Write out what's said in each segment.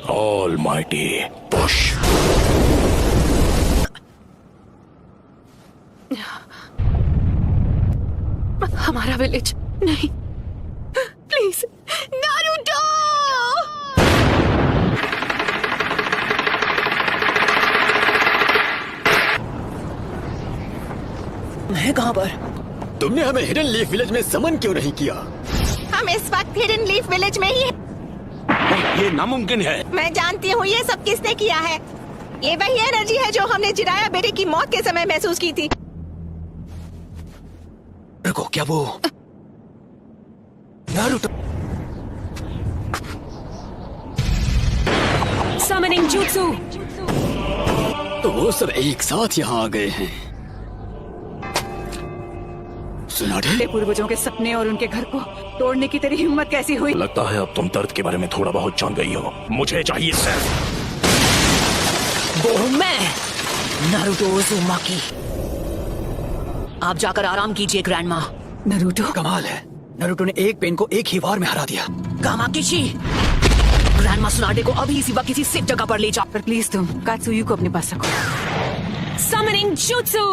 Almighty push. हमारा village नहीं, please Naruto. है कहाँ पर? तुमने हमें हिडन लीफ विलेज में समन क्यों नहीं किया? हम इस वक्त हिडन लीफ विलेज में ही हैं। ये नामुमकिन है। मैं जानती हूँ ये सब किसने किया है। ये वही एनर्जी है जो हमने जिराया बेटे की मौत के समय महसूस की थी। रुको, क्या वो नारुतो? Summoning jutsu। तो वो सब एक साथ यहाँ आ गए हैं। सुनाडे? पूर्वजों के सपने और उनके घर को तोड़ने की तेरी हिम्मत कैसी हुई? लगता है अब तुम दर्द के बारे में थोड़ा बहुत जान गई हो। मुझे चाहिए सिर्फ वो हूँ मैं, नारुतो उज़ुमाकी। आप जाकर आराम कीजिए ग्रैंडमा। नारुतो? कमाल है, नारुतो ने एक पेन को एक ही वार में हरा दिया। कामाकिशी, ग्रैंडमा सुनाडे को अभी इसी वक्त किसी सेफ जगह पर ले जाओ। पर प्लीज तुम कात्सुयु को अपने पास रखो। Summoning jutsu।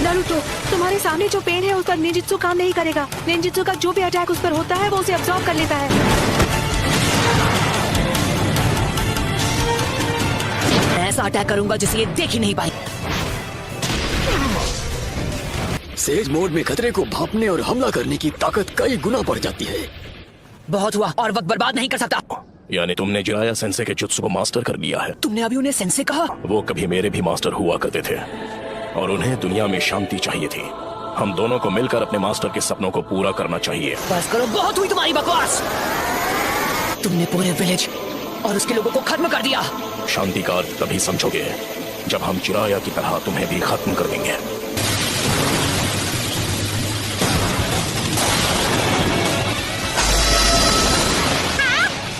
नारुतो, तुम्हारे सामने जो पेन है उस पर निंजुत्सु काम नहीं करेगा। निंजुत्सु का जो भी अटैक उस पर होता है वो उसे अब्सॉर्ब कर लेता है। ऐसा अटैक करूंगा जिसे ये देख ही नहीं पाई। सेज मोड में खतरे को भांपने और हमला करने की ताकत कई गुना बढ़ जाती है। बहुत हुआ, और वक्त बर्बाद नहीं कर सकता। यानी तुमने जिराया सेंसे के जुत्सु को मास्टर कर लिया है। तुमने अभी उन्हें सेंसे कहा? वो कभी मेरे भी मास्टर हुआ करते थे और उन्हें दुनिया में शांति चाहिए थी। हम दोनों को मिलकर अपने मास्टर के सपनों को पूरा करना चाहिए। बस करो, बहुत हुई तुम्हारी बकवास। तुमने पूरे विलेज और उसके लोगों को खत्म कर दिया। शांति का अर्थ तभी समझोगे जब हम जिराया की तरह तुम्हें भी खत्म कर देंगे।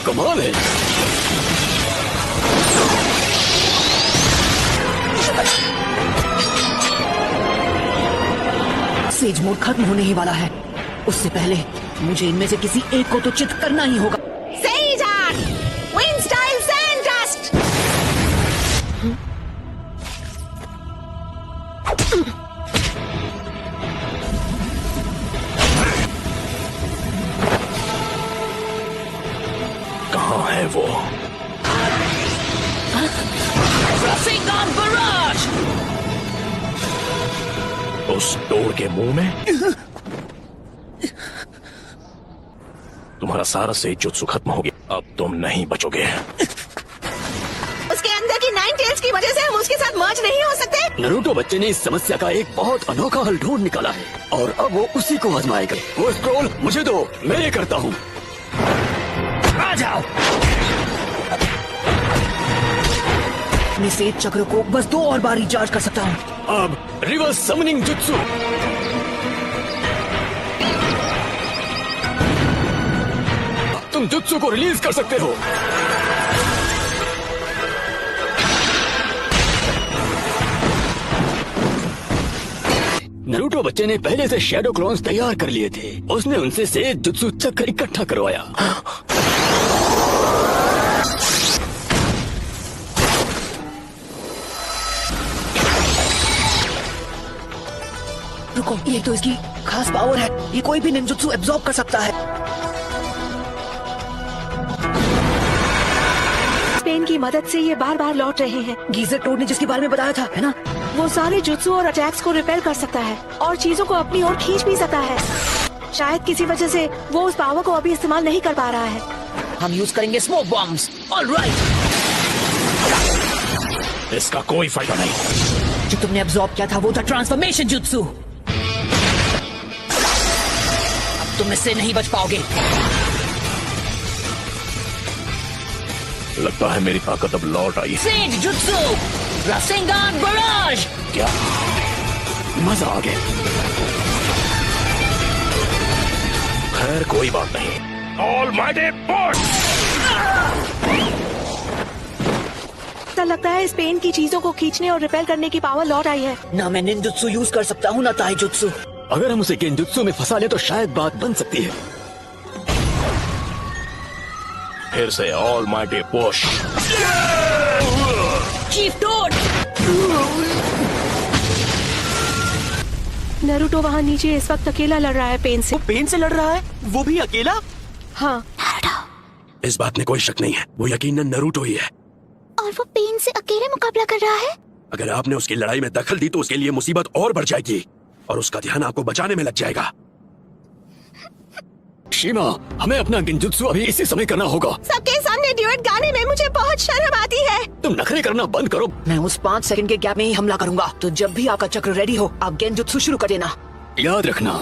कमाल है। सेज मोड खत्म होने ही वाला है। उससे पहले मुझे इनमें से किसी एक को तो चित करना ही होगा। Sage Art, Wind Style Sandust। कहाँ है वो? Rasengan Barrage! उस डोर के मुंह में? तुम्हारा सारा से जुत्सु खत्म हो गया। अब तुम नहीं बचोगे। उसके अंदर की 9 टेल्स की वजह से हम उसके साथ मर्ज नहीं हो सकते। नारुतो बच्चे ने इस समस्या का एक बहुत अनोखा हल ढूंढ निकाला है और अब वो उसी को आजमाएगा। वो स्क्रॉल मुझे दो, मैं ये करता हूँ। आ जाओ। अपने सेज चक्र को बस 2 और बार रिचार्ज कर सकता हूँ। अब रिवर्स समनिंग जुत्सु। तुम जुत्सु को रिलीज कर सकते हो। नारुतो बच्चे ने पहले से शैडो क्लोन्स तैयार कर लिए थे। उसने उनसे सेज जुत्सु चक्र इकट्ठा करवाया। रुको, ये तो इसकी खास पावर है। ये कोई भी निंजुत्सु एब्जॉर्ब कर सकता है। पेन की मदद से ये बार बार लौट रहे हैं। गीजर टोड ने जिसके बारे में बताया था, है ना? वो सारे जुत्सु और अटैक्स को रिपेल कर सकता है और चीजों को अपनी ओर खींच भी सकता है। शायद किसी वजह से वो उस पावर को अभी इस्तेमाल नहीं कर पा रहा है। हम यूज करेंगे स्मोक बॉम्ब्स। ऑलराइट। इसका कोई फायदा नहीं। जो तुमने एब्जॉर्ब किया था वो था ट्रांसफॉर्मेशन जुत्सु। अब तुम इससे नहीं बच पाओगे। लगता है मेरी ताकत अब लौट आई। सेज जुत्सु, रासेंगान बराज। क्या मजा आ गया। खैर कोई बात नहीं। Almighty push. ऐसा लगता है इस पेन की चीजों को खींचने और रिपेल करने की पावर लौट आई है। ना मैं निंजुत्सु यूज कर सकता हूँ ना ताईजुत्सु। अगर हम उसे गेंजुत्सु में फंसा ले तो शायद बात बन सकती है। फिर से ऑल माइटी पुश। चीफ डोड। नरूटो वहाँ नीचे इस वक्त अकेला लड़ रहा है पेन से। पेन से लड़ रहा है, वो भी अकेला। हाँ, इस बात में कोई शक नहीं है, वो यकीनन नरूटो ही है। और वो पेन से अकेले मुकाबला कर रहा है। अगर आपने उसकी लड़ाई में दखल दी तो उसके लिए मुसीबत और बढ़ जाएगी और उसका ध्यान आपको बचाने में लग जाएगा। शीमा, हमें अपना गेंजुत्सु अभी इसी समय करना होगा। सबके सामने ड्यूएट गाने में मुझे बहुत शर्म आती है। तुम नखरे करना बंद करो। मैं उस 5 सेकंड के गैप में ही हमला करूंगा, तो जब भी आपका चक्र रेडी हो आप गेंजुत्सु शुरू कर देना। याद रखना,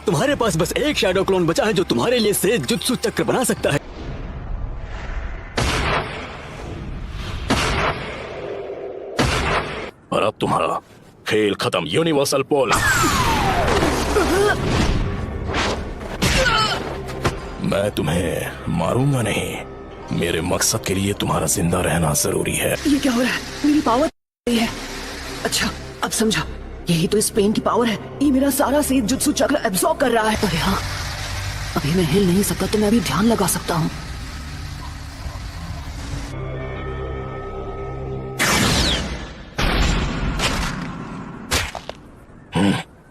तुम्हारे पास बस एक शैडो क्लोन बचा है जो तुम्हारे लिए से जुत्सु चक्र बना सकता है। और अब तुम्हारा खेल खत्म। यूनिवर्सल पोल। मैं तुम्हें मारूंगा नहीं। मेरे मकसद के लिए तुम्हारा जिंदा रहना जरूरी है। ये क्या हो रहा है? मेरी पावर है। अच्छा, अब समझा। यही तो इस पेन की पावर है। ये मेरा सारा सेज जुत्सु चक्र एब्सॉर्ब कर रहा है। अरे हाँ, अभी मैं हिल नहीं सकता तो मैं अभी ध्यान लगा सकता हूँ।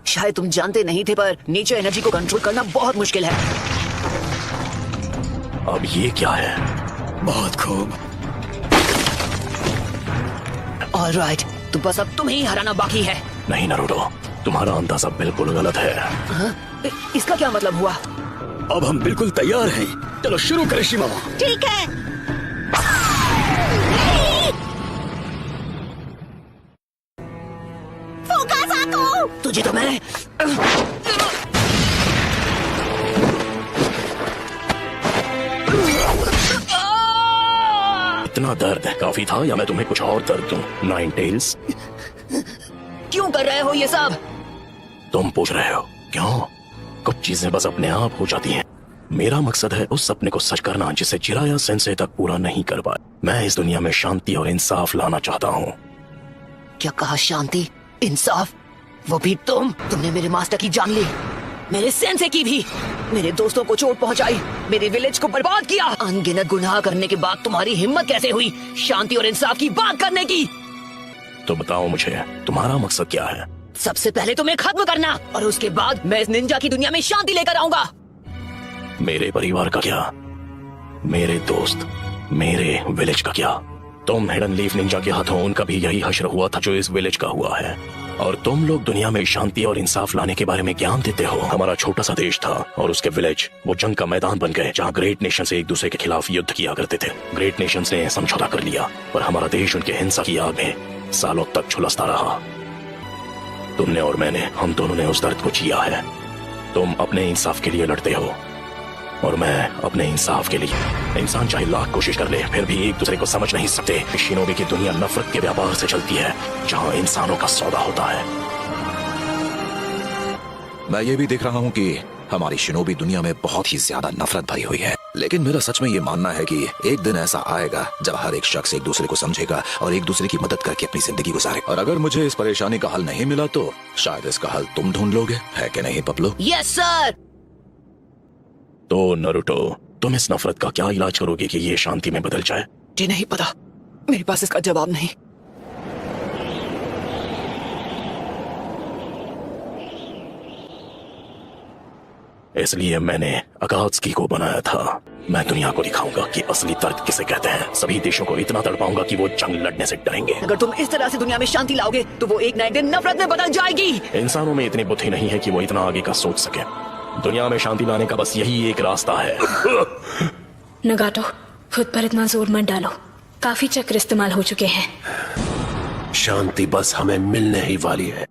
शायद तुम जानते नहीं थे, पर नेचर एनर्जी को कंट्रोल करना बहुत मुश्किल है। अब ये क्या है? बहुत खूब। ऑलराइट, तो बस अब तुम्हें ही हराना बाकी है। नहीं नरूटो, तुम्हारा अंदाजा बिल्कुल गलत है। इसका क्या मतलब हुआ? अब हम बिल्कुल तैयार हैं। चलो शुरू करें शीमा। ठीक है। फोकासाको, तुझे तो मैं इतना दर्द काफी था या मैं तुम्हें कुछ और दर्द दूं? नाइन टेल्स, क्यों कर रहे हो ये सब? तुम पूछ रहे हो क्यों? कुछ चीजें बस अपने आप हो जाती हैं। मेरा मकसद है उस सपने को सच करना जिसे चिराया सेंसे तक पूरा नहीं कर पाया। मैं इस दुनिया में शांति और इंसाफ लाना चाहता हूँ। क्या कहा? शांति, इंसाफ? वो भी तुमने मेरे मास्टर की जान ली, मेरे सेंसे की भी, मेरे दोस्तों को चोट पहुंचाई, मेरे विलेज को बर्बाद किया। अनगिनत गुनाह करने के बाद तुम्हारी हिम्मत कैसे हुई शांति और इंसाफ की बात करने की? तो बताओ मुझे, तुम्हारा मकसद क्या है? सबसे पहले तुम्हें खत्म करना, और उसके बाद मैं इस निंजा की दुनिया में शांति लेकर आऊंगा। मेरे परिवार का क्या? मेरे दोस्त, मेरे विलेज का क्या? तुम हिडन लीफ निंजा के हाथों उनका भी यही हश्र हुआ था जो इस विलेज का हुआ है, और तुम लोग दुनिया में शांति और इंसाफ लाने के बारे में ज्ञान देते हो। हमारा छोटा सा देश था और उसके विलेज वो जंग का मैदान बन गए जहाँ ग्रेट नेशन से एक दूसरे के खिलाफ युद्ध किया करते थे। ग्रेट नेशन ने समझौता कर लिया, पर हमारा देश उनके हिंसा की आग में सालों तक झुलसता रहा। तुमने और मैंने, हम दोनों ने उस दर्द को जिया है। तुम अपने इंसाफ के लिए लड़ते हो और मैं अपने इंसाफ के लिए। इंसान चाहे लाख कोशिश कर ले फिर भी एक दूसरे को समझ नहीं सकते। शिनोबी की दुनिया नफरत के व्यापार से चलती है जहाँ इंसानों का सौदा होता है। मैं ये भी देख रहा हूँ कि हमारी शिनोबी दुनिया में बहुत ही ज्यादा नफरत भरी हुई है, लेकिन मेरा सच में ये मानना है कि एक दिन ऐसा आएगा जब हर एक शख्स एक दूसरे को समझेगा और एक दूसरे की मदद करके अपनी जिंदगी गुजारे। और अगर मुझे इस परेशानी का हल नहीं मिला तो शायद इसका हल तुम ढूंढ लोगे, है कि नहीं पपलू? Yes sir. तो नरूटो, तुम इस नफरत का क्या इलाज करोगे कि ये शांति में बदल जाए? जी नहीं पता, मेरे पास इसका जवाब नहीं। इसलिए मैंने अकात्सुकी को बनाया था। मैं दुनिया को दिखाऊंगा कि असली दर्द किसे कहते हैं। सभी देशों को इतना तड़पाऊंगा कि वो जंग लड़ने से डरेंगे। अगर तुम इस तरह से दुनिया में शांति लाओगे तो वो एक नए दिन नफरत में बदल जाएगी। इंसानों में इतनी बुद्धि नहीं है कि वो इतना आगे का सोच सके। दुनिया में शांति लाने का बस यही एक रास्ता है। नगाटो, खुद पर इतना जोर मत डालो, काफी चक्र इस्तेमाल हो चुके हैं। शांति बस हमें मिलने ही वाली है।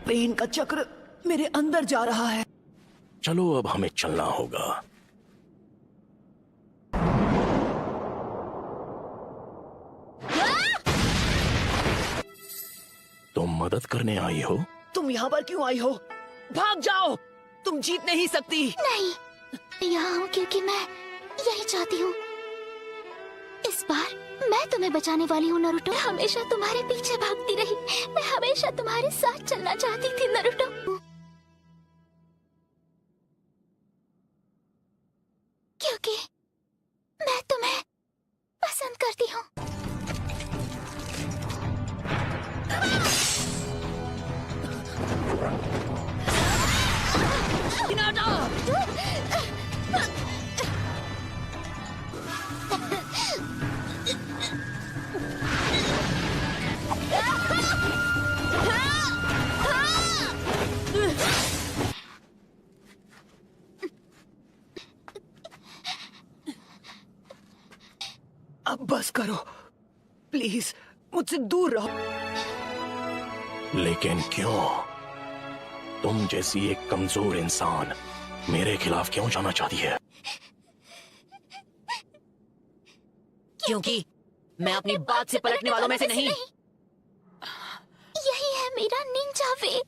पेन का चक्र मेरे अंदर जा रहा है। चलो अब हमें चलना होगा। तुम मदद करने आई हो? तुम यहाँ पर क्यों आई हो? भाग जाओ, तुम जीत नहीं सकती। नहीं, यहाँ हूँ क्योंकि मैं यही चाहती हूँ। इस बार मैं तुम्हें बचाने वाली हूँ नारुतो। मैं हमेशा तुम्हारे पीछे भागती रही, मैं हमेशा तुम्हारे साथ चलना चाहती थी नारुतो। क्योंकि मैं तुम्हें पसंद करती हूँ। अब बस करो प्लीज, मुझसे दूर रहो। लेकिन क्यों? तुम जैसी एक कमजोर इंसान मेरे खिलाफ क्यों जाना चाहती है? क्योंकि मैं अपनी बात से पलटने वालों में से नहीं। यही है मेरा निंजा वे।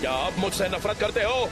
क्या आप मुझसे नफरत करते हो?